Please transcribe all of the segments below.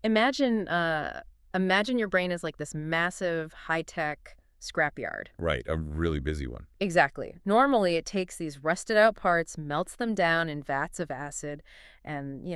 Imagine your brain is like this massive high-tech scrapyard. Right, a really busy one. Exactly. Normally, it takes these rusted-out parts, melts them down in vats of acid, and,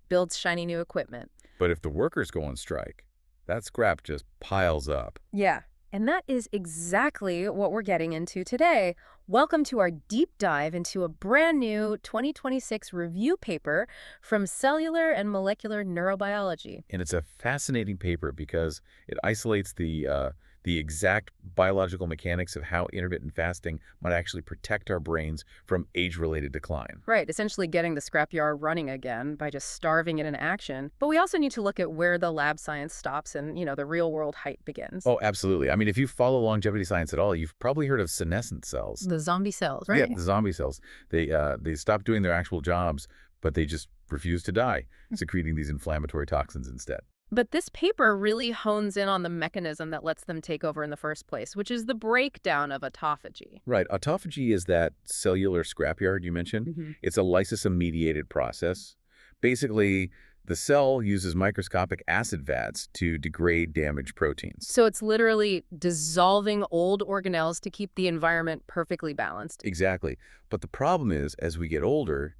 builds shiny new equipment. But if the workers go on strike, that scrap just piles up. Yeah. And that is exactly what we're getting into today. Welcome to our deep dive into a brand new 2026 review paper from Cellular and Molecular Neurobiology. And it's a fascinating paper because it isolates the exact biological mechanics of how intermittent fasting might actually protect our brains from age-related decline. Right, essentially getting the scrapyard running again by just starving it in action. But we also need to look at where the lab science stops and, the real-world hype begins. Oh, absolutely. I mean, if you follow longevity science at all, you've probably heard of senescent cells. The zombie cells, right? Yeah, the zombie cells. They stop doing their actual jobs, but they just refuse to die, secreting these inflammatory toxins instead. But this paper really hones in on the mechanism that lets them take over in the first place, which is the breakdown of autophagy. Right. Autophagy is that cellular scrapyard you mentioned. It's a lysosome-mediated process. Basically, the cell uses microscopic acid vats to degrade damaged proteins. So it's literally dissolving old organelles to keep the environment perfectly balanced. Exactly. But the problem is, as we get older,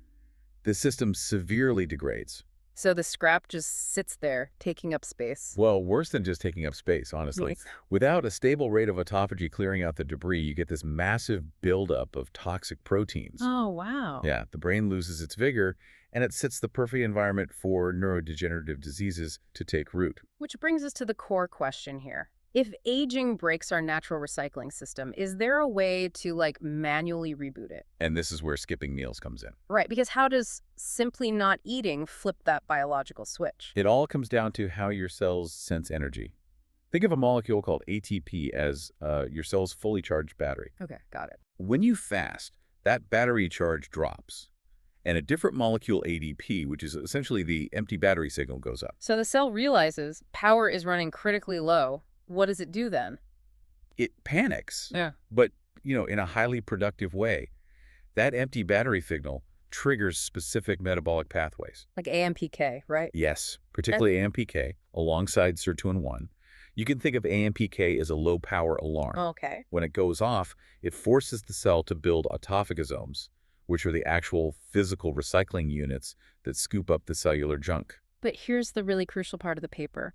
the system severely degrades. So the scrap just sits there, taking up space. Well, worse than just taking up space, honestly. Yes. Without a stable rate of autophagy clearing out the debris, you get this massive buildup of toxic proteins. Oh, wow. Yeah, the brain loses its vigor, and it sets the perfect environment for neurodegenerative diseases to take root. Which brings us to the core question here. If aging breaks our natural recycling system, is there a way to, manually reboot it? And this is where skipping meals comes in. Right, because how does simply not eating flip that biological switch? It all comes down to how your cells sense energy. Think of a molecule called ATP as your cell's fully charged battery. Okay, got it. When you fast, that battery charge drops, and a different molecule, ADP, which is essentially the empty battery signal, goes up. So the cell realizes power is running critically low. What does it do then? It panics. Yeah. But, in a highly productive way. That empty battery signal triggers specific metabolic pathways. Like AMPK, right? Yes, particularly AMPK, alongside sirtuin-1. You can think of AMPK as a low-power alarm. Okay. When it goes off, it forces the cell to build autophagosomes, which are the actual physical recycling units that scoop up the cellular junk. But here's the really crucial part of the paper.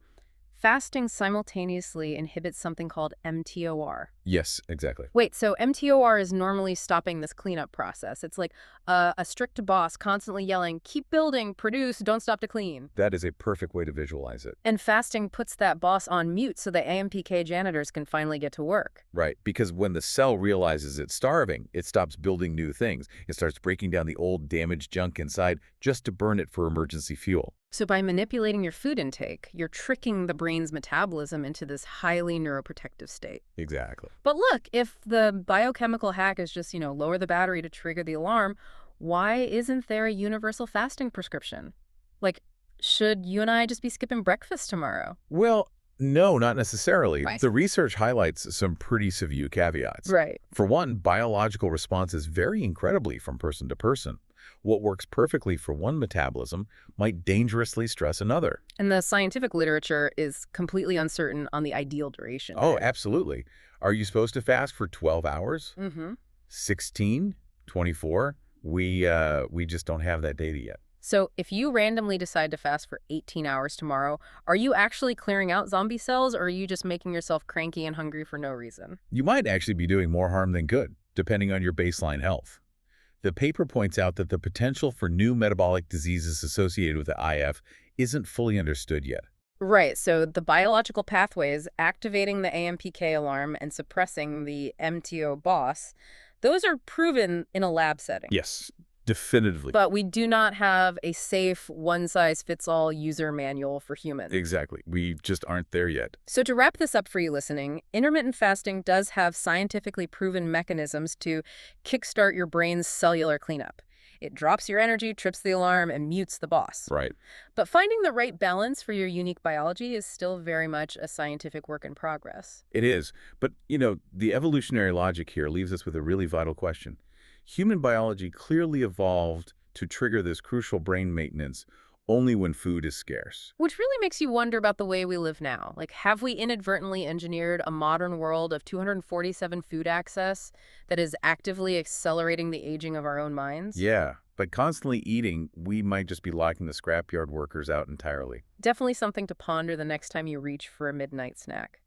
Fasting simultaneously inhibits something called mTOR. Yes, exactly. Wait, so mTOR is normally stopping this cleanup process. It's like a strict boss constantly yelling, keep building, produce, don't stop to clean. That is a perfect way to visualize it. And fasting puts that boss on mute so the AMPK janitors can finally get to work. Right, because when the cell realizes it's starving, it stops building new things. It starts breaking down the old damaged junk inside just to burn it for emergency fuel. So by manipulating your food intake, you're tricking the brain's metabolism into this highly neuroprotective state. Exactly. But look, if the biochemical hack is just, lower the battery to trigger the alarm, why isn't there a universal fasting prescription? Should you and I just be skipping breakfast tomorrow? Well, no, not necessarily. Right. The research highlights some pretty severe caveats. Right. For one, biological responses vary incredibly from person to person. What works perfectly for one metabolism might dangerously stress another. And the scientific literature is completely uncertain on the ideal duration. Oh, there. absolutely. Are you supposed to fast for 12 hours? 16? 24? We just don't have that data yet. So if you randomly decide to fast for 18 hours tomorrow, are you actually clearing out zombie cells, or are you just making yourself cranky and hungry for no reason? You might actually be doing more harm than good, depending on your baseline health. The paper points out that the potential for new metabolic diseases associated with the IF isn't fully understood yet. Right, so the biological pathways activating the AMPK alarm and suppressing the mTOR boss, those are proven in a lab setting. Yes, definitively. But we do not have a safe, one-size-fits-all user manual for humans. Exactly. We just aren't there yet. So to wrap this up for you listening, intermittent fasting does have scientifically proven mechanisms to kickstart your brain's cellular cleanup. It drops your energy, trips the alarm, and mutes the boss. Right. But finding the right balance for your unique biology is still very much a scientific work in progress. It is. But, the evolutionary logic here leaves us with a really vital question. Human biology clearly evolved to trigger this crucial brain maintenance only when food is scarce. Which really makes you wonder about the way we live now. Like, have we inadvertently engineered a modern world of 247 food access that is actively accelerating the aging of our own minds? Yeah, by constantly eating, we might just be locking the scrapyard workers out entirely. Definitely something to ponder the next time you reach for a midnight snack.